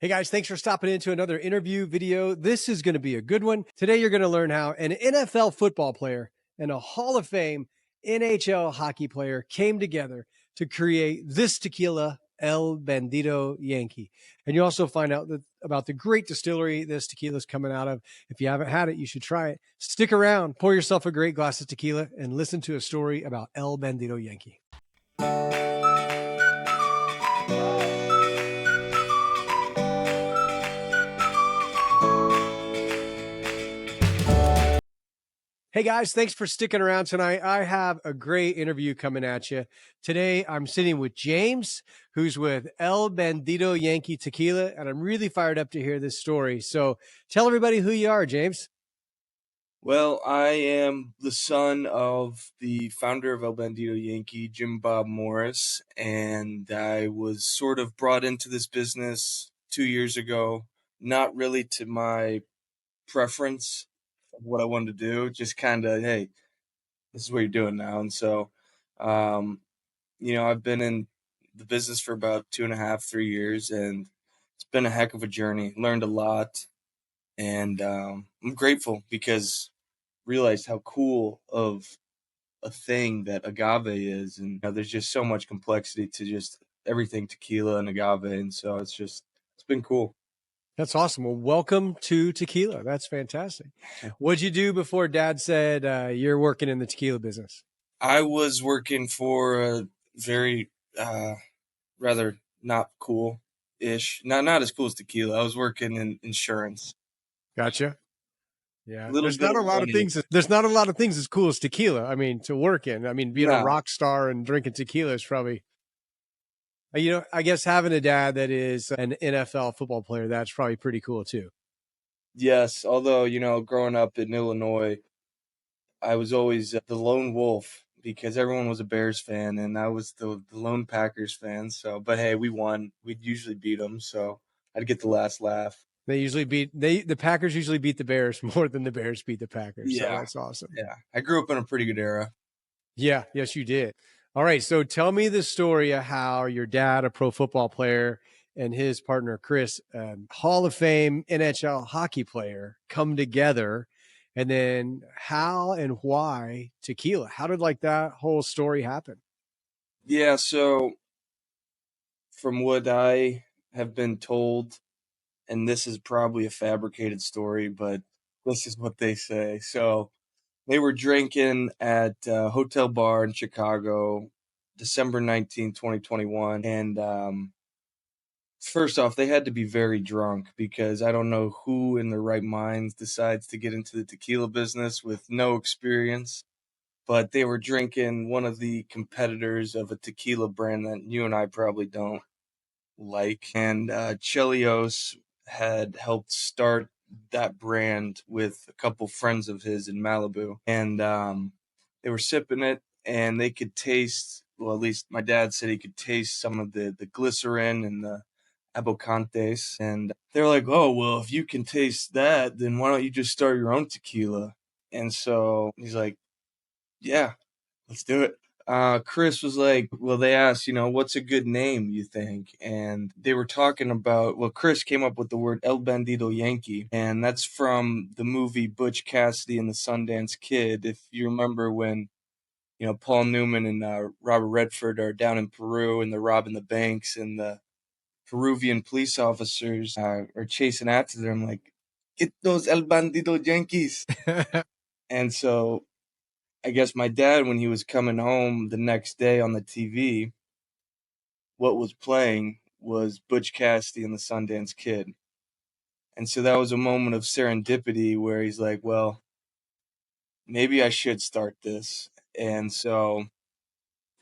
Hey guys, thanks for stopping into another interview video. This is going to be a good one. Today, you're going to learn how an NFL football player and a Hall of Fame NHL hockey player came together to create this tequila, El Bandido Yankee. And you also find out about the great distillery this tequila is coming out of. If you haven't had it, you should try it. Stick around, pour yourself a great glass of tequila, and listen to a story about El Bandido Yankee. Hey guys, thanks for sticking around tonight. I have a great interview coming at you. Today, I'm sitting with James, who's with El Bandido Yankee Tequila, and I'm really fired up to hear this story. So tell everybody who you are, James. Well, I am the son of the founder of El Bandido Yankee, Jim Bob Morris, and I was sort of brought into this business 2 years ago, not really to my preference of what I wanted to do, just kind of, hey, this is what you're doing now. And so, um, I've been in the business for about 2.5, 3 years, and it's been a heck of a journey. Learned a lot, and I'm grateful because realized how cool of a thing that agave is, and there's just so much complexity to just everything tequila and agave, and so it's been cool. That's awesome. Well, welcome to tequila. That's fantastic. What'd you do before Dad said you're working in the tequila business? I was working for a very rather not cool ish, not as cool as tequila. I was working in insurance. Gotcha. Yeah, Little there's bit not of a lot of money. things. There's not a lot of things as cool as tequila. I mean, to work in. I mean, being a No. rock star and drinking tequila is probably. I guess having a dad that is an NFL football player, that's probably pretty cool too. Yes, although growing up in Illinois, I was always the lone wolf because everyone was a Bears fan and I was the lone Packers fan. So, but hey, we won. We'd usually beat them, so I'd get the last laugh. The Packers usually beat the Bears more than the Bears beat the Packers. So Yeah, that's awesome. yeah. I grew up in a pretty good era. Yeah, yes, you did. All right, so tell me the story of how your dad, a pro football player, and his partner Chris, Hall of Fame NHL hockey player, come together, and then how and why tequila? How did like that whole story happen? Yeah, so from what I have been told, and this is probably a fabricated story, but this is what they say. So they were drinking at a hotel bar in Chicago, December 19th, 2021, and first off, they had to be very drunk because I don't know who in their right minds decides to get into the tequila business with no experience. But they were drinking one of the competitors of a tequila brand that you and I probably don't like. And Chelios had helped start that brand with a couple friends of his in Malibu. And they were sipping it and they could taste, well, at least my dad said he could taste some of the glycerin and the abocantes, and they're like, oh, well, if you can taste that, then why don't you just start your own tequila? And so he's like, yeah, let's do it. Chris was like, well, they asked, what's a good name, you think? And they were talking about, well, Chris came up with the word El Bandido Yankee, and that's from the movie Butch Cassidy and the Sundance Kid. If you remember when, Paul Newman and Robert Redford are down in Peru and they're robbing the banks, and the Peruvian police officers are chasing after them, like, get those El Bandido Yankees. And so I guess my dad, when he was coming home the next day on the TV, what was playing was Butch Cassidy and the Sundance Kid. And so that was a moment of serendipity where he's like, well, maybe I should start this. And so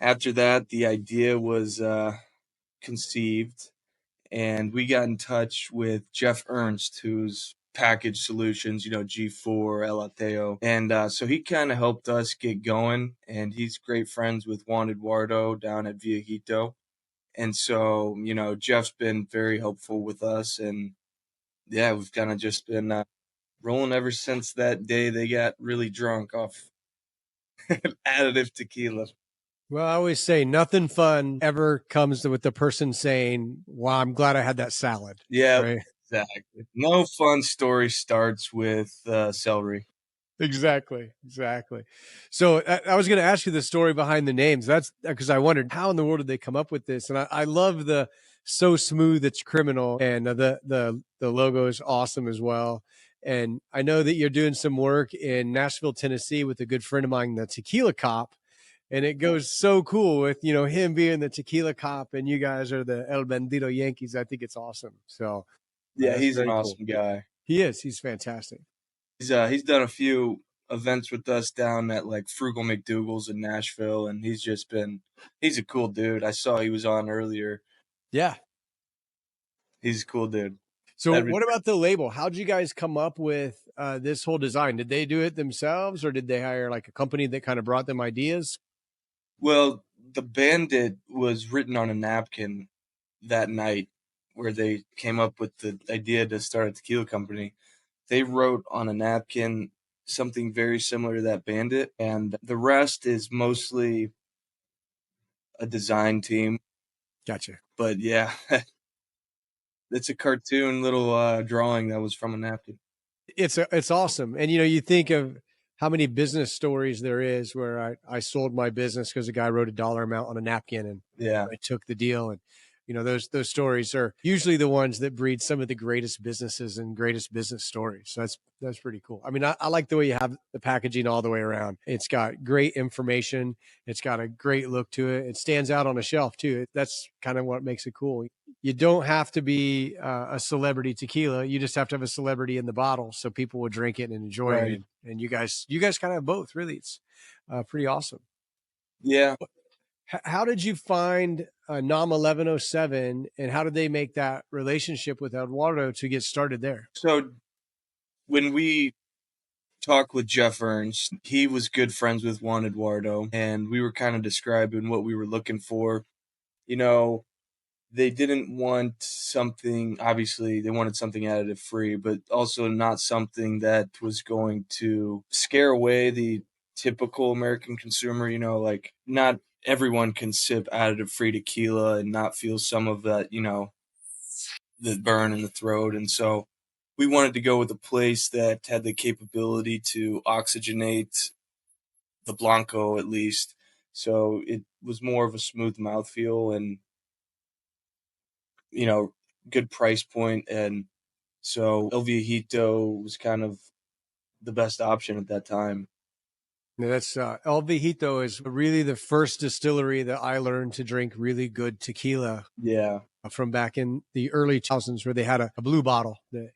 after that, the idea was conceived, and we got in touch with Jeff Ernst, who's Package Solutions, G4, El Ateo. And so he kind of helped us get going, and he's great friends with Juan Eduardo down at Viejito. And so, Jeff's been very helpful with us, and yeah, we've kind of just been rolling ever since that day they got really drunk off additive tequila. Well, I always say nothing fun ever comes with the person saying, "Wow, I'm glad I had that salad." Yeah, Right? exactly. No fun story starts with celery. Exactly. Exactly. So I was going to ask you the story behind the names. That's because I wondered how in the world did they come up with this? And I love the so smooth it's criminal, and the logo is awesome as well. And I know that you're doing some work in Nashville, Tennessee, with a good friend of mine, the Tequila Cop, and it goes so cool with him being the Tequila Cop, and you guys are the El Bandido Yankees. I think it's awesome. So Yeah, that's he's an very cool. awesome guy. He is. He's fantastic. He's done a few events with us down at like Frugal McDougal's in Nashville, and he's a cool dude. I saw he was on earlier. Yeah. He's a cool dude. So, That'd be what about the label? How did you guys come up with this whole design? Did they do it themselves, or did they hire like a company that kind of brought them ideas? Well, the Bandit was written on a napkin that night where they came up with the idea to start a tequila company. They wrote on a napkin something very similar to that Bandit, and the rest is mostly a design team. Gotcha. But yeah, it's a cartoon little drawing that was from a napkin. It's awesome, and you think of how many business stories there is where I sold my business because a guy wrote a dollar amount on a napkin, and Yeah, I took the deal. And those stories are usually the ones that breed some of the greatest businesses and greatest business stories. So that's pretty cool. I mean, I like the way you have the packaging all the way around. It's got great information. It's got a great look to it. It stands out on a shelf too. That's kind of what makes it cool. You don't have to be a celebrity tequila. You just have to have a celebrity in the bottle so people will drink it and enjoy it. right. And you guys kind of have both. Really, it's pretty awesome. Yeah. How did you find NOM 1107, and how did they make that relationship with Eduardo to get started there? So when we talked with Jeff Ernst, he was good friends with Juan Eduardo, and we were kind of describing what we were looking for. You know, they didn't want something, obviously, they wanted something additive free, but also not something that was going to scare away the typical American consumer. Like not everyone can sip additive free tequila and not feel some of that, the burn in the throat. And so we wanted to go with a place that had the capability to oxygenate the Blanco at least. So it was more of a smooth mouthfeel and, you know, good price point. And so El Viejito was kind of the best option at that time. Now, that's El Viejito is really the first distillery that I learned to drink really good tequila Yeah. from back in the early 2000s, where they had a blue bottle that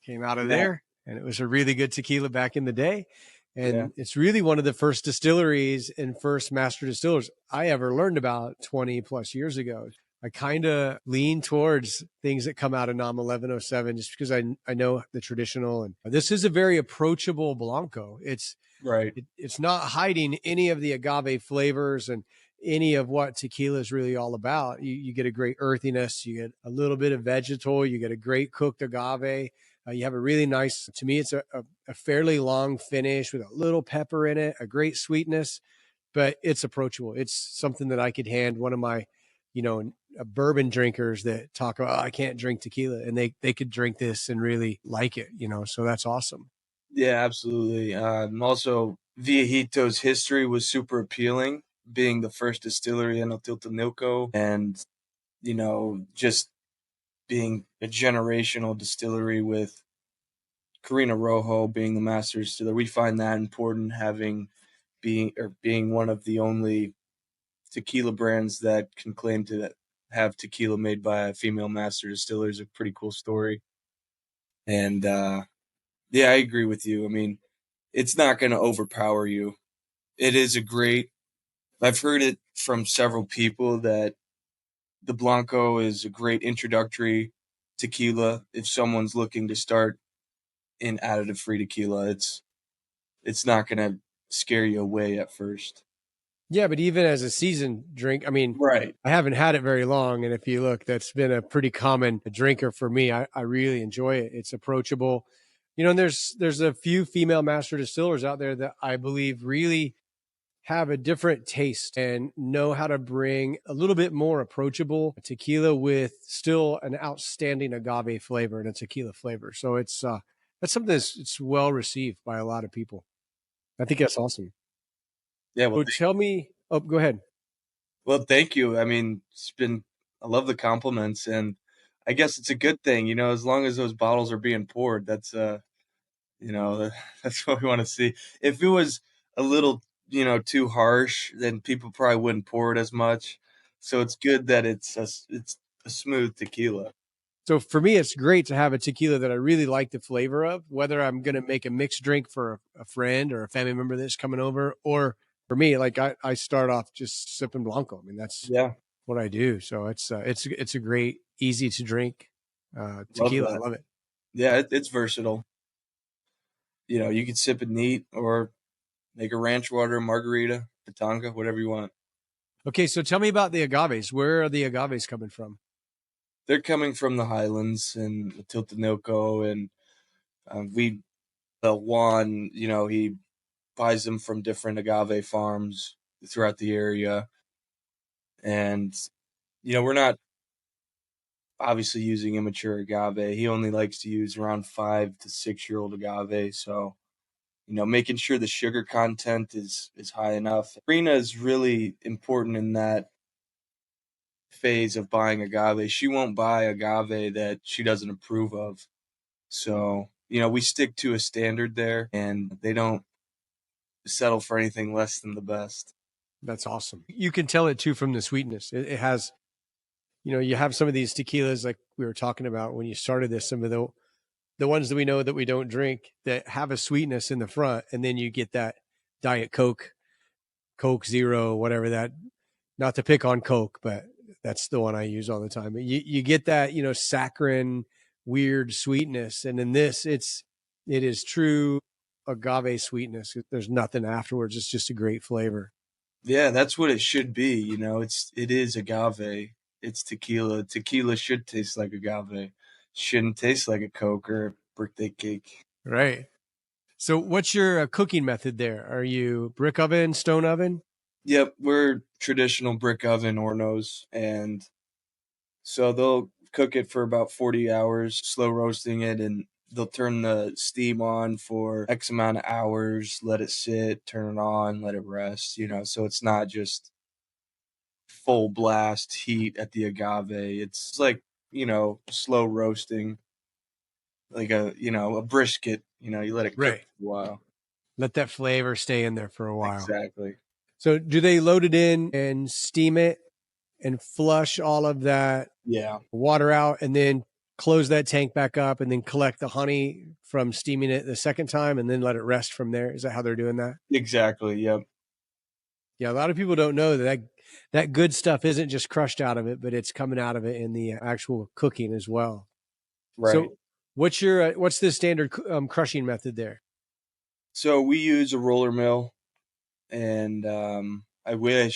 came out of Yeah. there, and it was a really good tequila back in the day. Yeah. And it's really one of the first distilleries and first master distillers I ever learned about 20 plus years ago. I kind of lean towards things that come out of NOM 1107 just because I know the traditional. And this is a very approachable Blanco. Right. It's not hiding any of the agave flavors and any of what tequila is really all about. You get a great earthiness, you get a little bit of vegetal, you get a great cooked agave. You have a really nice, to me, it's a fairly long finish with a little pepper in it, a great sweetness, but it's approachable. It's something that I could hand one of my, bourbon drinkers that talk about, "Oh, I can't drink tequila," and they could drink this and really like it, so that's awesome. Yeah, absolutely. Also, Viejito's history was super appealing, being the first distillery in Otiltanilco and, just being a generational distillery with Carina Rojo being the master distiller. We find that important, being one of the only tequila brands that can claim to have tequila made by a female master distiller is a pretty cool story. And yeah, I agree with you. I mean, it's not going to overpower you. It is a great. I've heard it from several people that the Blanco is a great introductory tequila if someone's looking to start in additive-free tequila. It's not going to scare you away at first. Yeah, but even as a seasoned drink, I mean, Right. I haven't had it very long. And if you look, that's been a pretty common drinker for me. I really enjoy it. It's approachable. And there's a few female master distillers out there that I believe really have a different taste and know how to bring a little bit more approachable tequila with still an outstanding agave flavor and a tequila flavor. So that's something that's it's well received by a lot of people. I think that's awesome. Yeah, well, So tell me, oh, go ahead. well, thank you. I mean, I love the compliments, and I guess it's a good thing, as long as those bottles are being poured, that's what we want to see. If it was a little, too harsh, then people probably wouldn't pour it as much. So it's good that it's a smooth tequila. So for me, it's great to have a tequila that I really like the flavor of, whether I'm going to make a mixed drink for a friend or a family member that's coming over, or for me, like I start off just sipping Blanco. I mean, that's Yeah, what I do. So it's a great, easy to drink love tequila. I that. love it. Yeah, it's versatile. You could sip it neat or make a ranch water, margarita, pitanga, whatever you want. Okay, so tell me about the agaves. Where are the agaves coming from? They're coming from the highlands and Tiltanilco, and Juan, he buys them from different agave farms throughout the area. And, we're not obviously using immature agave. He only likes to use around 5 to 6 year old agave. So, making sure the sugar content is high enough. Rena is really important in that phase of buying agave. She won't buy agave that she doesn't approve of. So, we stick to a standard there, and they don't settle for anything less than the best. That's awesome. You can tell it too from the sweetness. It has, you have some of these tequilas like we were talking about when you started this, some of the ones that we know that we don't drink that have a sweetness in the front, and then you get that Diet Coke, Coke Zero, whatever that. Not to pick on Coke, but that's the one I use all the time. You get that saccharine, weird sweetness, and in this, it is true agave sweetness. There's nothing afterwards. It's just a great flavor. Yeah, that's what it should be. It is agave. It's tequila. Tequila should taste like agave. Shouldn't taste like a Coke or a birthday cake. Right. So, what's your cooking method there? Are you brick oven, stone oven? Yep, we're traditional brick oven Ornos, and so they'll cook it for about 40 hours, slow roasting it, and they'll turn the steam on for X amount of hours, let it sit, turn it on, let it rest, so it's not just full blast heat at the agave. It's like, slow roasting, like a brisket, you let it cook Right. for a while. Let that flavor stay in there for a while. Exactly. So, do they load it in and steam it and flush all of that Yeah, water out and then close that tank back up and then collect the honey from steaming it the second time and then let it rest from there? Is that how they're doing that? exactly. Yep. Yeah, a lot of people don't know that good stuff isn't just crushed out of it, but it's coming out of it in the actual cooking as well. Right. So, what's the standard crushing method there? So we use a roller mill, and I mean,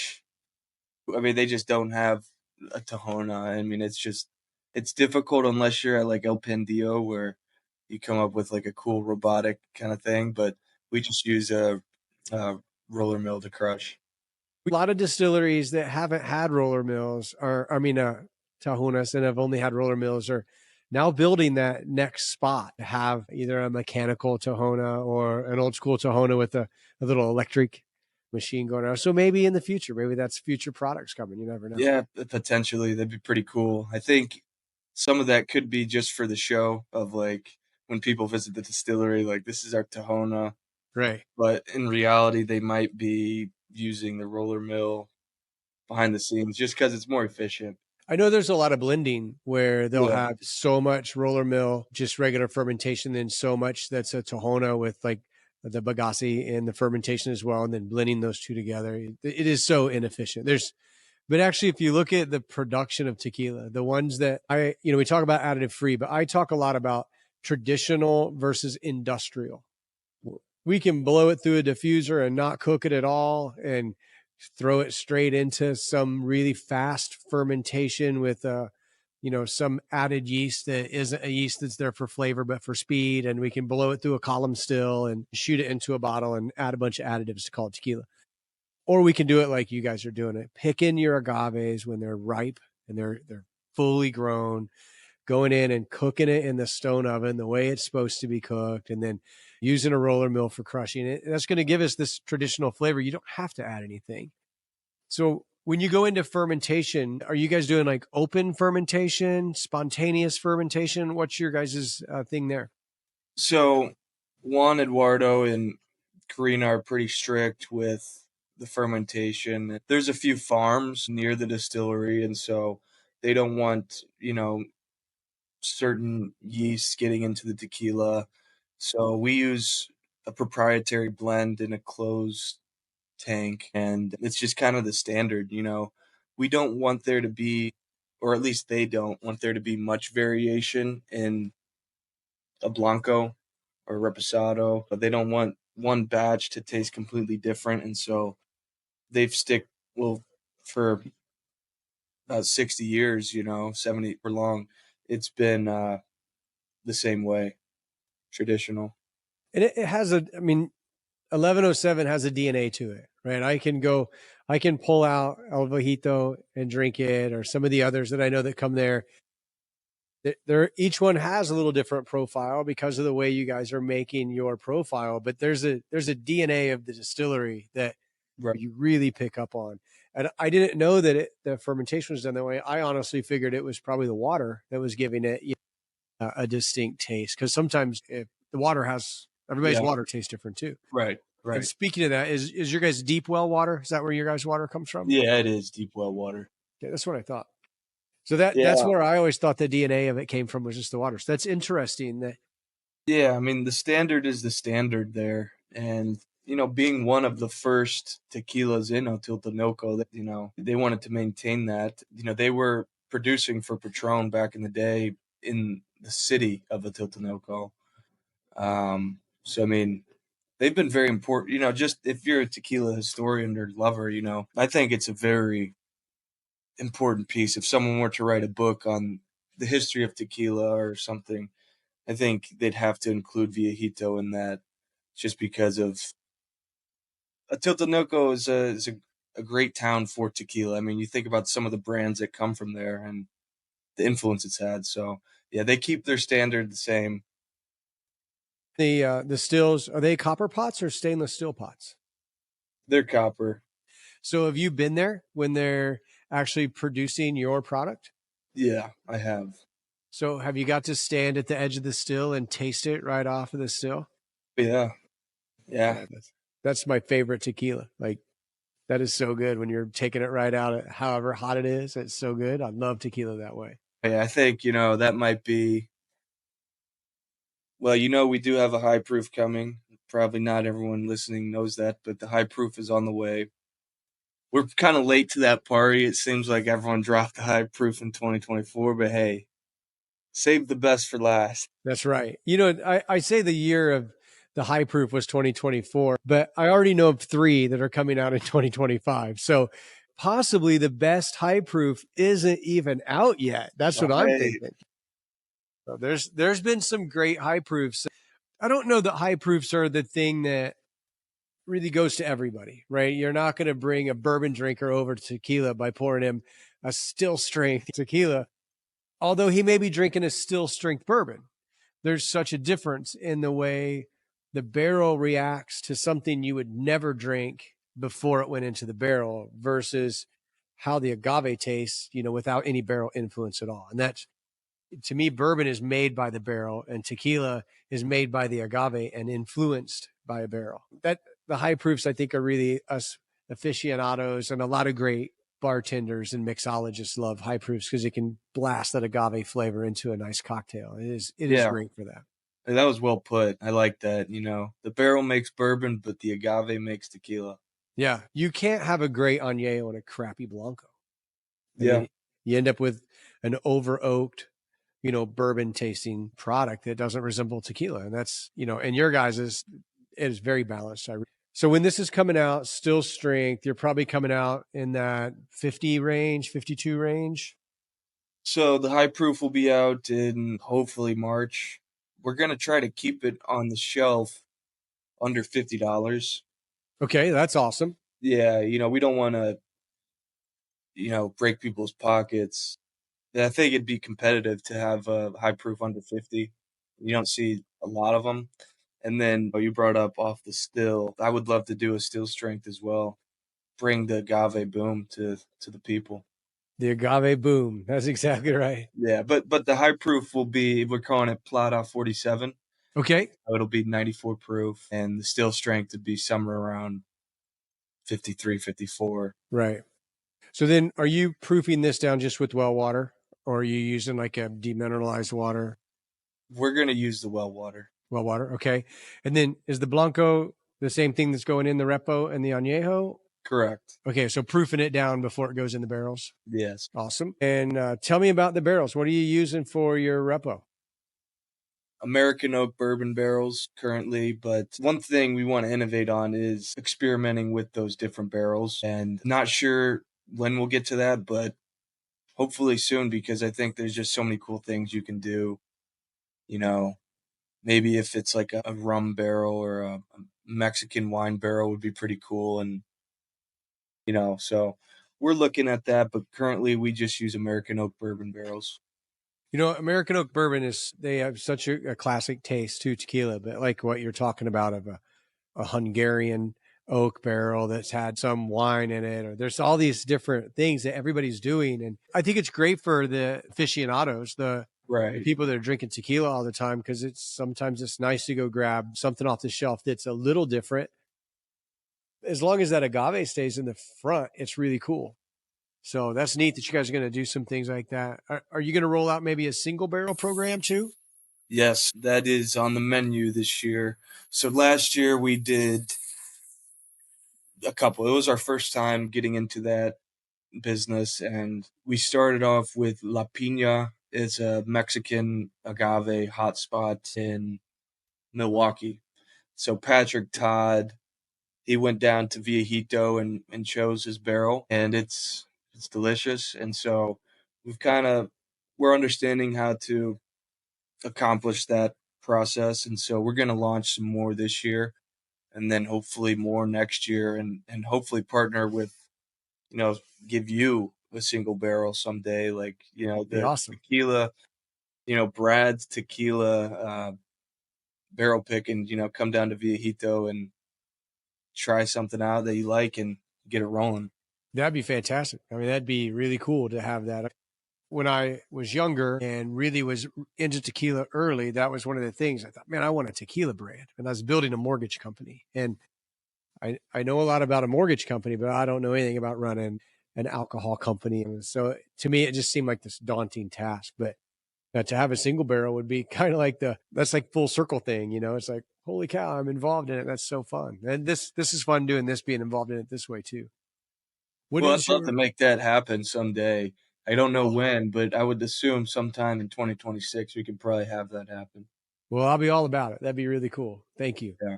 they just don't have a Tahona. I mean, it's difficult unless you're at like El Pendio where you come up with like a cool robotic kind of thing. But we just use a roller mill to crush. A lot of distilleries that haven't had roller mills tahunas and have only had roller mills are now building that next spot to have either a mechanical tahona or an old school tahona with a little electric machine going on. So maybe in the future, maybe that's future products coming. You never know. Yeah, potentially that'd be pretty cool. I think some of that could be just for the show of like when people visit the distillery, like this is our Tahona. Right. But in reality, they might be using the roller mill behind the scenes just because it's more efficient. I know there's a lot of blending where they'll Yeah, have so much roller mill, just regular fermentation, then so much that's a Tahona with like the Bagasse and the fermentation as well, and then blending those two together. It is so inefficient. But actually, if you look at the production of tequila, the ones that we talk about additive free, but I talk a lot about traditional versus industrial. We can blow it through a diffuser and not cook it at all and throw it straight into some really fast fermentation with some added yeast that isn't a yeast that's there for flavor but for speed, and we can blow it through a column still and shoot it into a bottle and add a bunch of additives to call it tequila. Or we can do it like you guys are doing it. Picking your agaves when they're ripe and they're fully grown, going in and cooking it in the stone oven the way it's supposed to be cooked, and then using a roller mill for crushing it. And that's going to give us this traditional flavor. You don't have to add anything. So when you go into fermentation, are you guys doing like open fermentation, spontaneous fermentation? What's your guys' thing there? So Juan Eduardo and Karina are pretty strict with the fermentation. There's a few farms near the distillery, and so they don't want, certain yeasts getting into the tequila. So we use a proprietary blend in a closed tank, and it's just kind of the standard. We don't want there to be, or at least they don't want there to be much variation in a Blanco or Reposado, but they don't want one batch to taste completely different. And so they've for about 60 years, 70 for long, it's been the same way, traditional. And it has I mean, 1107 has a DNA to it, right? I can pull out El Vejito and drink it, or some of the others that I know that come there. Each one has a little different profile because of the way you guys are making your profile, but there's a DNA of the distillery that you really pick up on. And I didn't know that the fermentation was done that way. I honestly figured it was probably the water that was giving it a distinct taste, because sometimes if the water has everybody's water tastes different too. Right. And speaking of that, is your guys' deep well water? Is that where your guys' water comes from? Yeah, it is deep well water. Yeah, that's what I thought. So that's where I always thought the DNA of it came from, was just the water. So that's interesting. I mean, the standard is the standard there. And, being one of the first tequilas in Otiltanoco, they wanted to maintain that. They were producing for Patron back in the day in the city of Otiltanoco. So, I mean, they've been very important. Just if you're a tequila historian or lover, I think it's a very important piece. If someone were to write a book on the history of tequila or something, I think they'd have to include Viejito in that, just because of Atiltanoco is a great town for tequila. I mean, you think about some of the brands that come from there and the influence it's had. So yeah, they keep their standard the same. The stills, are they copper pots or stainless steel pots? They're copper. So have you been there when they're actually producing your product? Yeah, I have. So have you got to stand at the edge of the still and taste it right off of the still? Yeah. That's my favorite tequila. Like, that is so good when you're taking it right out, however hot it is. It's so good. I love tequila that way. Yeah, I think, that might be, well, we do have a high proof coming. Probably not everyone listening knows that, but the high proof is on the way. We're kind of late to that party. It seems like everyone dropped the high proof in 2024, but hey, save the best for last. That's right. I say the year of the high proof was 2024, but I already know of 3 that are coming out in 2025. So possibly the best high proof isn't even out yet. That's what I'm thinking. So there's been some great high proofs. I don't know that high proofs are the thing that really goes to everybody, right? You're not going to bring a bourbon drinker over to tequila by pouring him a still strength tequila, although he may be drinking a still strength bourbon. There's such a difference in the way the barrel reacts to something you would never drink before it went into the barrel versus how the agave tastes, without any barrel influence at all. And that's, to me, bourbon is made by the barrel and tequila is made by the agave and influenced by a barrel. That the high proofs, I think, are really us aficionados, and a lot of great bartenders and mixologists love high proofs because it can blast that agave flavor into a nice cocktail. It is great for that. And that was well put. I like that. The barrel makes bourbon, but the agave makes tequila. Yeah. You can't have a great Añejo and a crappy Blanco. You end up with an over oaked, bourbon tasting product that doesn't resemble tequila. And that's, and your guys it is very balanced. So when this is coming out, still strength, you're probably coming out in that 50 range, 52 range. So the high proof will be out in hopefully March. We're going to try to keep it on the shelf under $50. Okay, that's awesome. Yeah, we don't want to, break people's pockets. I think it'd be competitive to have a high proof under 50. You don't see a lot of them. And then you brought up off the still. I would love to do a still strength as well. Bring the agave boom to the people. The agave boom. That's exactly right. Yeah, but the high proof will be, we're calling it Plata 47. Okay. So it'll be 94 proof, and the still strength would be somewhere around 53, 54. Right. So then are you proofing this down just with well water, or are you using like a demineralized water? We're gonna use the well water. Well water. Okay. And then is the Blanco the same thing that's going in the Repo and the Añejo? Correct. Okay. So proofing it down before it goes in the barrels. Yes. Awesome. And tell me about the barrels. What are you using for your Repo? American oak bourbon barrels currently, but one thing we want to innovate on is experimenting with those different barrels, and not sure when we'll get to that, but hopefully soon, because I think there's just so many cool things you can do. You know, maybe if it's like a rum barrel or a Mexican wine barrel would be pretty cool, and so we're looking at that, but currently we just use American oak bourbon barrels. American oak bourbon they have such a classic taste to tequila, but like what you're talking about of a Hungarian oak barrel that's had some wine in it, or there's all these different things that everybody's doing. And I think it's great for the aficionados, the Right. people that are drinking tequila all the time, because sometimes it's nice to go grab something off the shelf that's a little different. As long as that agave stays in the front, it's really cool. So that's neat that you guys are going to do some things like that. Are you going to roll out maybe a single barrel program too? Yes, that is on the menu this year. So last year we did a couple. It was our first time getting into that business, and we started off with La Pina. It's a Mexican agave hotspot in Milwaukee. So Patrick Todd, he went down to Viejito and chose his barrel, and it's delicious. And so we're understanding how to accomplish that process, and so we're going to launch some more this year, and then hopefully more next year, and hopefully partner with, you know, give you a single barrel someday, like, Be the awesome. tequila, Brad's tequila barrel pick, and come down to Viejito and try something out that you like and get it rolling. That'd be fantastic. I mean, that'd be really cool to have that. When I was younger and really was into tequila early, that was one of the things I thought, man, I want a tequila brand. And I was building a mortgage company. And I know a lot about a mortgage company, but I don't know anything about running an alcohol company. And so to me, it just seemed like this daunting task. But to have a single barrel would be kind of like that's like full circle thing. It's like, holy cow, I'm involved in it. That's so fun. And this is fun doing this, being involved in it this way too. What Well, I'd is love to your, make that happen someday. I don't know well, when, but I would assume sometime in 2026 we can probably have that happen. well, I'll be all about it. That'd be really cool. Thank you. Yeah.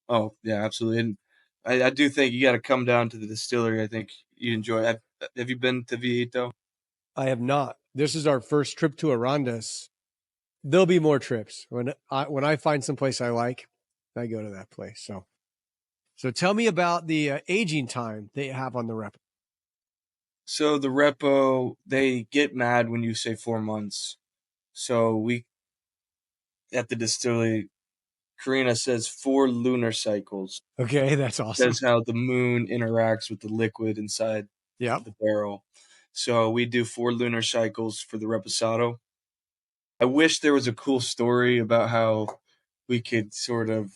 Oh, yeah, absolutely. And I do think you got to come down to the distillery. I think you enjoy. Have you been to Viejito? I have not. This is our first trip to Arandas. There'll be more trips. When I find some place I like, I go to that place. So tell me about the aging time that you have on the rep. So the repo, they get mad when you say 4 months. So we at the distillery, Karina says 4 lunar cycles. Okay, that's awesome. Says how the moon interacts with the liquid inside Yeah. the barrel. So we do 4 lunar cycles for the Reposado. I wish there was a cool story about how we could sort of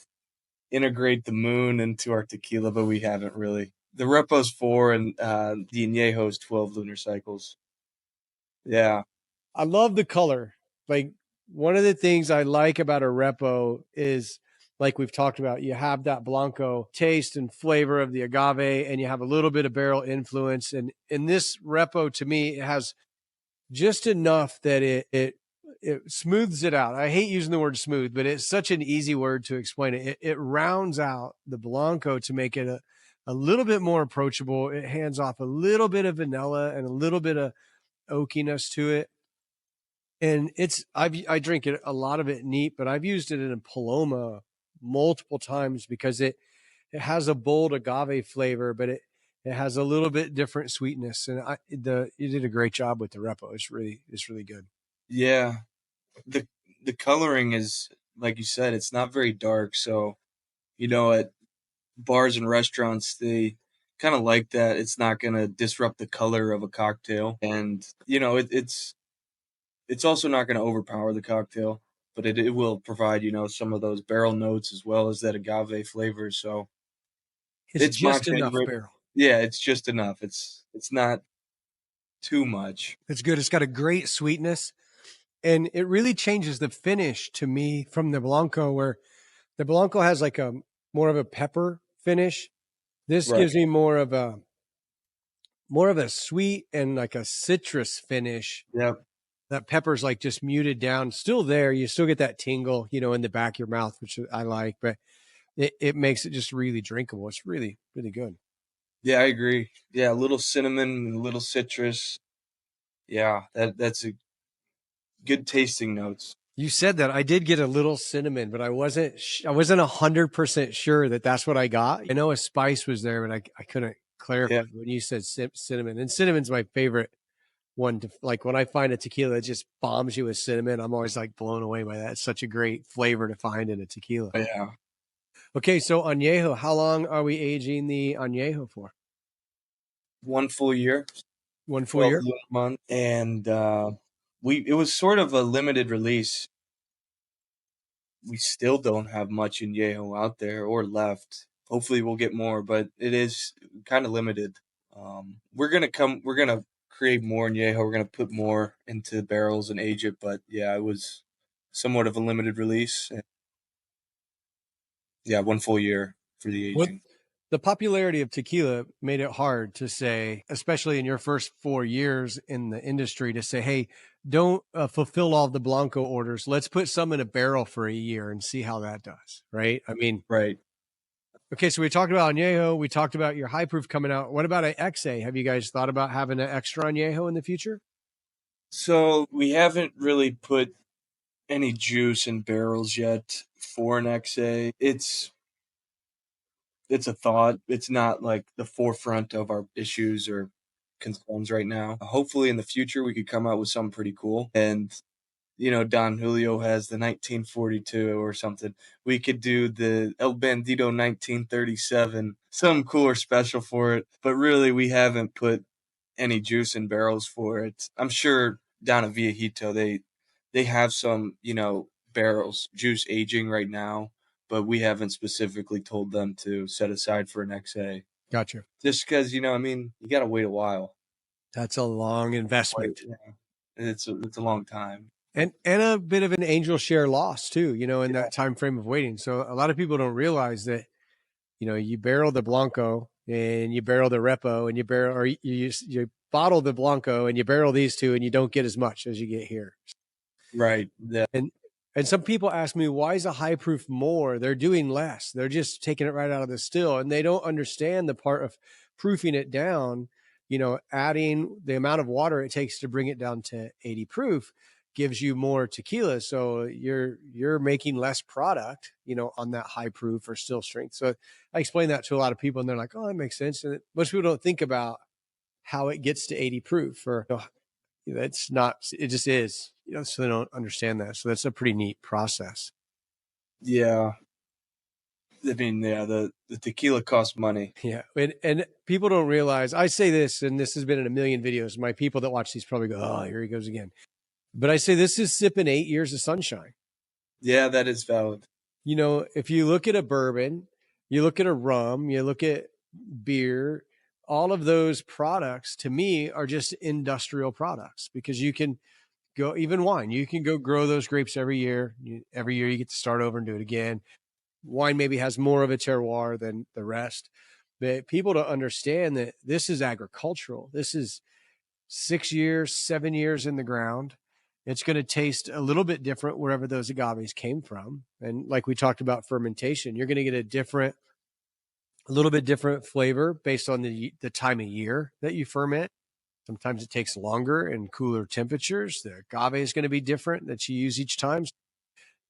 integrate the moon into our tequila, but we haven't really. The Repo's 4, and the Añejo's 12 lunar cycles. Yeah. I love the color. Like, one of the things I like about a repo is, like we've talked about, you have that Blanco taste and flavor of the agave, and you have a little bit of barrel influence. And in this repo, to me, it has just enough that it smooths it out. I hate using the word smooth, but it's such an easy word to explain it. It rounds out the Blanco to make it a little bit more approachable. It hands off a little bit of vanilla and a little bit of oakiness to it. And I drink it, a lot of it neat, but I've used it in a Paloma multiple times because it has a bold agave flavor, but It has a little bit different sweetness, and you did a great job with the Repo. It's really good. Yeah, the the coloring is, like you said, it's not very dark. So at bars and restaurants, they kind of like that. It's not gonna disrupt the color of a cocktail, and it's also not gonna overpower the cocktail, but it will provide some of those barrel notes as well as that agave flavor. So It's it's my just enough favorite. barrel. Yeah, it's just enough. It's not too much. It's good. It's got a great sweetness, and it really changes the finish to me from the Blanco, where the Blanco has like a more of a pepper finish. This Right. gives me more of a sweet and like a citrus finish. Yep. That pepper's like just muted down, still there. You still get that tingle, in the back of your mouth, which I like, but it makes it just really drinkable. It's really, really good. Yeah, I agree. Yeah, a little cinnamon, a little citrus. Yeah, that's a good tasting notes. You said that I did get a little cinnamon, but I wasn't 100% sure that that's what I got. I know a spice was there, but I couldn't clarify Yeah, when you said cinnamon. And cinnamon's my favorite one to like when I find a tequila that just bombs you with cinnamon. I'm always like blown away by that. It's such a great flavor to find in a tequila. yeah. Okay, so añejo, how long are we aging the añejo for? 1 full year, One full 12 year? months, and we it was sort of a limited release. We still don't have much Añejo out there or left. Hopefully, we'll get more, but it is kind of limited. We're gonna create more Añejo. We're gonna put more into barrels and age it, but yeah, it was somewhat of a limited release. Yeah, 1 full year for the What aging. the popularity of tequila made it hard to say, especially in your first 4 years in the industry, to say, hey, don't fulfill all the Blanco orders. Let's put some in a barrel for a year and see how that does. Right. I mean, Right. okay. So we talked about Añejo. We talked about your high proof coming out. What about an XA? Have you guys thought about having an extra Añejo in the future? So we haven't really put any juice in barrels yet for an XA. It's a thought. It's not like the forefront of our issues or concerns right now. Hopefully in the future we could come out with something pretty cool. And Don Julio has the 1942 or something. We could do the El Bandido 1937, some cooler special for it. But really, we haven't put any juice in barrels for it. I'm sure down at Viejito they have some barrels juice aging right now, but we haven't specifically told them to set aside for an XA. Gotcha. Just because I mean, you got to wait a while. That's a long Wait, investment. yeah. It's a long time. And a bit of an angel share loss too, in Yeah, that time frame of waiting. So a lot of people don't realize that you barrel the Blanco and you barrel the Repo and you bottle the Blanco and you barrel these two and you don't get as much as you get here. right. Yeah, And and some people ask me, why is a high proof more? They're doing less. They're just taking it right out of the still, and they don't understand the part of proofing it down. Adding the amount of water it takes to bring it down to 80 proof gives you more tequila, so you're making less product, on that high proof or still strength. So I explain that to a lot of people, and they're like, "Oh, that makes sense." And most people don't think about how it gets to 80 proof, or it's not, it just is, so they don't understand that. So that's a pretty neat process. yeah. I mean, yeah, the tequila costs money. Yeah. And people don't realize, I say this, and this has been in a million videos. My people that watch these probably go, oh, here he goes again. But I say this is sipping 8 years of sunshine. Yeah, that is valid. If you look at a bourbon, you look at a rum, you look at beer, all of those products to me are just industrial products, because you can go, even wine, you can go grow those grapes every year. Every year you get to start over and do it again. Wine maybe has more of a terroir than the rest, but people don't understand that this is agricultural. This is 6 years, 7 years in the ground. It's going to taste a little bit different wherever those agaves came from. And like we talked about fermentation, you're going to get a little bit different flavor based on the time of year that you ferment. Sometimes it takes longer and cooler temperatures. The agave is going to be different that you use each time.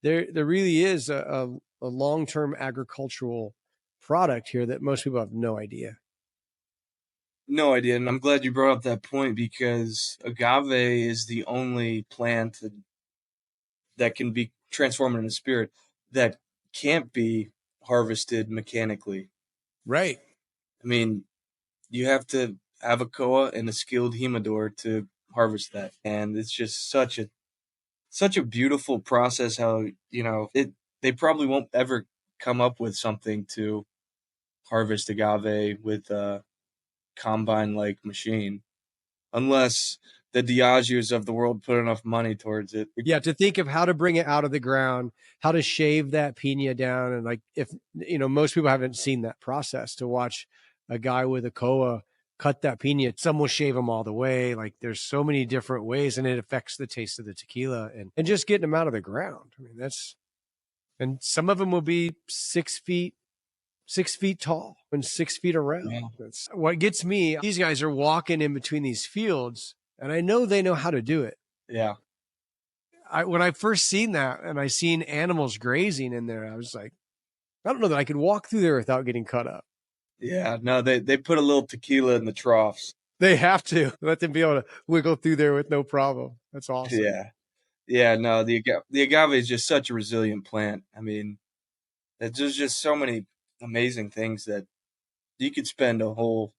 There really is a long-term agricultural product here that most people have no idea. No idea, and I'm glad you brought up that point because agave is the only plant that can be transformed into spirit that can't be harvested mechanically. Right. I mean, you have to have a koa and a skilled humidor to harvest that, and it's just such a beautiful process. How they probably won't ever come up with something to harvest agave with a combine like machine unless the Diageos of the world put enough money towards it. Yeah, to think of how to bring it out of the ground, how to shave that pina down. And like, if, most people haven't seen that process to watch a guy with a koa cut that pina. Some will shave them all the way. Like, there's so many different ways, and it affects the taste of the tequila and just getting them out of the ground. I mean, and some of them will be 6 feet tall and 6 feet around. Yeah. That's what gets me. These guys are walking in between these fields, and I know they know how to do it. Yeah. When I first seen that and I seen animals grazing in there, I was like, I don't know that I could walk through there without getting cut up. Yeah, no, they put a little tequila in the troughs. They have to let them be able to wiggle through there with no problem. That's awesome. Yeah. Yeah, no, the agave is just such a resilient plant. I mean, there's just so many amazing things that you could spend a whole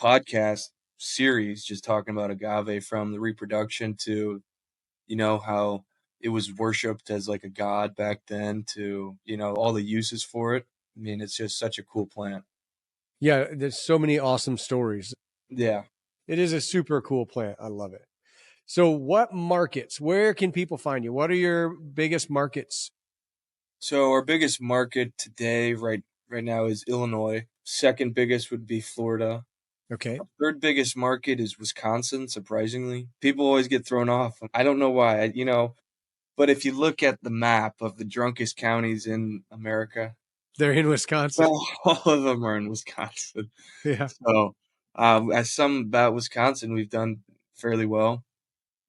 podcast series just talking about agave, from the reproduction to, how it was worshipped as like a god back then, to, all the uses for it. I mean, it's just such a cool plant. Yeah, there's so many awesome stories. Yeah. It is a super cool plant. I love it. So, what markets? Where can people find you? What are your biggest markets? So our biggest market today, right now, is Illinois. Second biggest would be Florida. Okay. Third biggest market is Wisconsin, surprisingly. People always get thrown off. I don't know why, but if you look at the map of the drunkest counties in America, They're in Wisconsin. all of them are in Wisconsin. Yeah. So, as some about Wisconsin, we've done fairly well.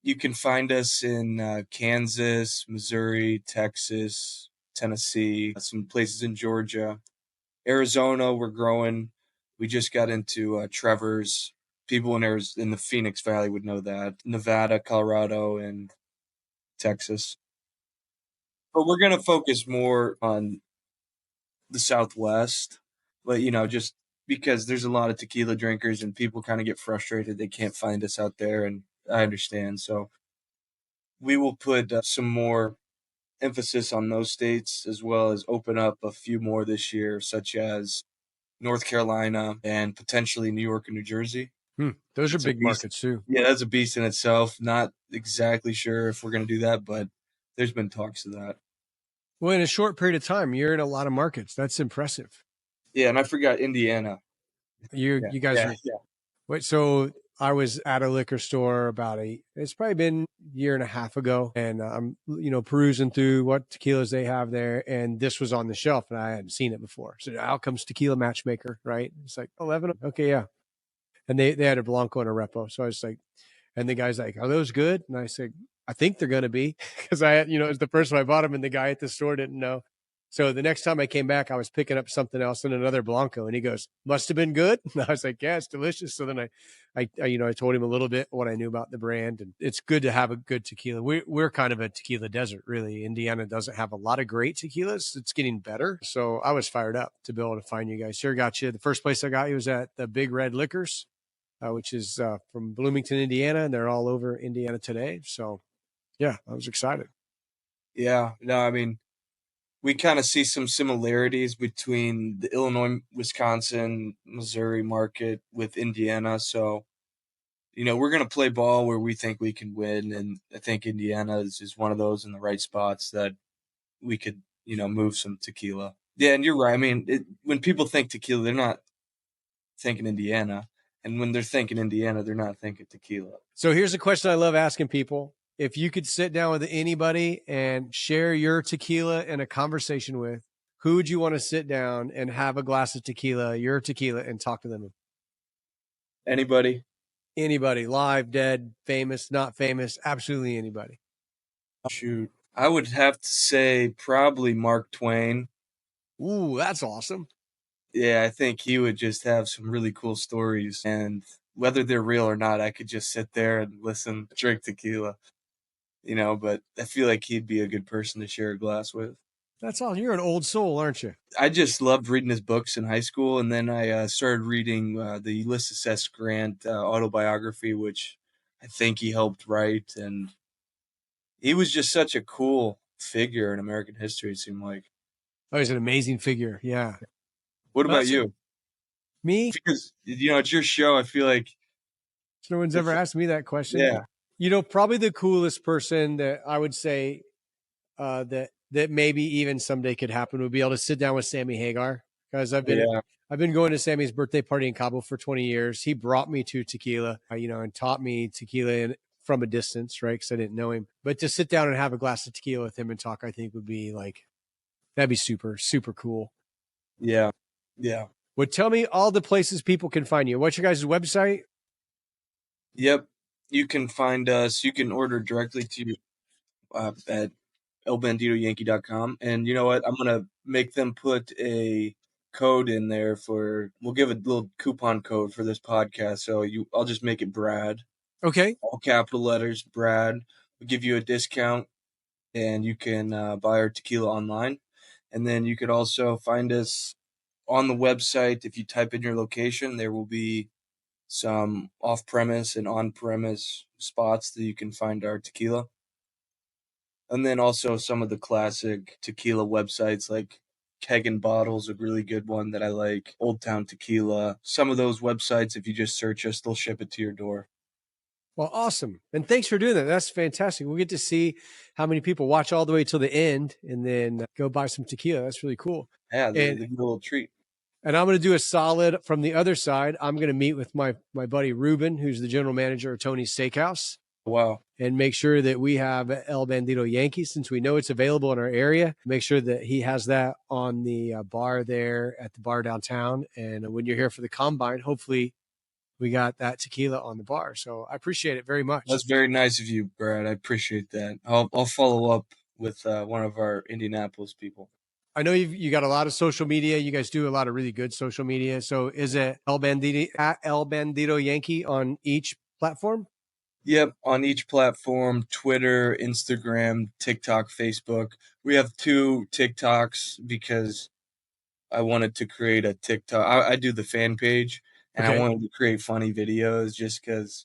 You can find us in Kansas, Missouri, Texas, Tennessee, some places in Georgia. Arizona, we're growing. We just got into Trevor's. People in the Phoenix Valley would know that. Nevada, Colorado, and Texas. But we're going to focus more on the Southwest. But, just because there's a lot of tequila drinkers and people kind of get frustrated they can't find us out there. And I understand. So we will put some more emphasis on those states, as well as open up a few more this year, such as North Carolina and potentially New York and New Jersey. Those are It's a big beast. markets too. Yeah, that's a beast in itself. Not exactly sure if we're going to do that, but there's been talks of that. Well, in a short period of time, you're in a lot of markets. That's impressive. Yeah, and I forgot Indiana. You guys are. Wait, so I was at a liquor store it's probably been a year and a half ago. And I'm, perusing through what tequilas they have there. And this was on the shelf and I hadn't seen it before. So out comes Tequila Matchmaker, right? It's like 11. Okay. Yeah. And they had a Blanco and a Repo. So I was like, and the guy's like, are those good? And I said, I think they're going to be, because it was the first time I bought them and the guy at the store didn't know. So the next time I came back, I was picking up something else and another Blanco, and he goes, "Must have been good." And I was like, "Yeah, it's delicious." So then I told him a little bit what I knew about the brand, and it's good to have a good tequila. We're kind of a tequila desert, really. Indiana doesn't have a lot of great tequilas. It's getting better, so I was fired up to be able to find you guys. Here, got you. The first place I got you was at the Big Red Liquors, which is from Bloomington, Indiana, and they're all over Indiana today. So, yeah, I was excited. Yeah, no, I mean, we kind of see some similarities between the Illinois, Wisconsin, Missouri market with Indiana. So, we're going to play ball where we think we can win. And I think Indiana is one of those in the right spots that we could, move some tequila. Yeah, and you're right. I mean, when people think tequila, they're not thinking Indiana. And when they're thinking Indiana, they're not thinking tequila. So here's a question I love asking people. If you could sit down with anybody and share your tequila in a conversation with, who would you want to sit down and have a glass of tequila, your tequila, and talk to them? Anybody? Anybody, live, dead, famous, not famous, absolutely anybody. Shoot. I would have to say probably Mark Twain. Ooh, that's awesome. Yeah, I think he would just have some really cool stories, and whether they're real or not, I could just sit there and listen, drink tequila, but I feel like he'd be a good person to share a glass with. That's all. You're an old soul, aren't you? I just loved reading his books in high school, and then I started reading the Ulysses S. Grant autobiography, which I think he helped write, and he was just such a cool figure in American history, it seemed like. Oh, he's an amazing figure. Yeah. What Well, about you? me? Because, it's your show, I feel like No one's ever it's asked me that question. yeah. Probably the coolest person that I would say that maybe even someday could happen would be able to sit down with Sammy Hagar, because Yeah. I've been going to Sammy's birthday party in Cabo for 20 years. He brought me to tequila, and taught me tequila from a distance, right? Because I didn't know him. But to sit down and have a glass of tequila with him and talk, I think would be that'd be super, super cool. Yeah. Yeah. Well, tell me all the places people can find you. What's your guys' website? Yep. You can find us. You can order directly to at elbandidoyankee.com. And you know what? I'm going to make them put a code in there we'll give a little coupon code for this podcast. So I'll just make it Brad, Okay. all capital letters, Brad. We'll give you a discount, and you can buy our tequila online. And then you could also find us on the website. If you type in your location, there will be some off-premise and on-premise spots that you can find our tequila. And then also some of the classic tequila websites like Keg and Bottle's a really good one that I like. Old Town Tequila. Some of those websites, if you just search us, they'll ship it to your door. Well, awesome. And thanks for doing that. That's fantastic. We'll get to see how many people watch all the way till the end and then go buy some tequila. That's really cool. Yeah, And the little treat. And I'm going to do a solid from the other side. I'm going to meet with my buddy Ruben, who's the general manager of Tony's Steakhouse, Wow. and make sure that we have El Bandido Yankee, since we know it's available in our area. Make sure that he has that on the bar there at the bar downtown. And when you're here for the Combine, hopefully we got that tequila on the bar. So I appreciate it very much. That's very nice of you, Brad. I appreciate that. I'll follow up with one of our Indianapolis people. I know you got a lot of social media. You guys do a lot of really good social media. So is it El Bandido Yankee on each platform? Yep, on each platform: Twitter, Instagram, TikTok, Facebook. We have 2 TikToks because I wanted to create a TikTok. I do the fan page, and I wanted to create funny videos just because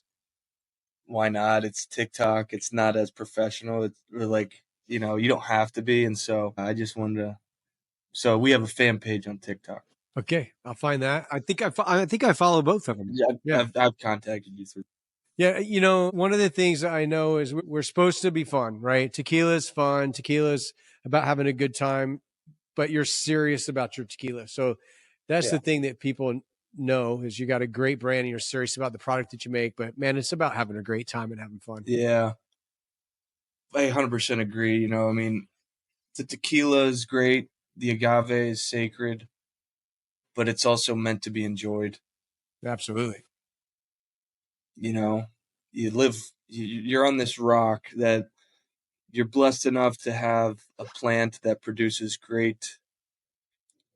why not? It's TikTok. It's not as professional. You don't have to be. And so I just wanted to. So we have a fan page on TikTok. Okay, I'll find that. I think I follow both of them. Yeah, I've contacted you through. Yeah, one of the things I know is we're supposed to be fun, right? Tequila's fun. Tequila's about having a good time, but you're serious about your tequila. So that's the thing that people know is you got a great brand and you're serious about the product that you make. But man, it's about having a great time and having fun. Yeah, I 100% agree. The tequila is great. The agave is sacred, but it's also meant to be enjoyed. Absolutely. You're on this rock that you're blessed enough to have a plant that produces great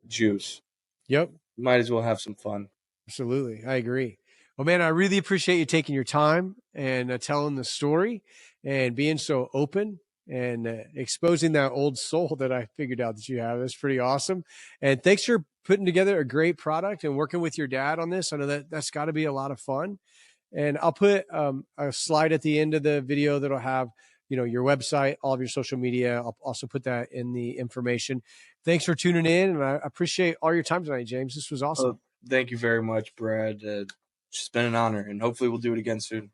juice. Yep. You might as well have some fun. Absolutely. I agree. Well, man, I really appreciate you taking your time and telling the story and being so open and exposing that old soul that I figured out that you have. That's pretty awesome. And thanks for putting together a great product and working with your dad on this. I know that's got to be a lot of fun. And I'll put a slide at the end of the video that'll have, your website, all of your social media. I'll also put that in the information. Thanks for tuning in. And I appreciate all your time tonight, James. This was awesome. Thank you very much, Brad. It's been an honor, and hopefully we'll do it again soon.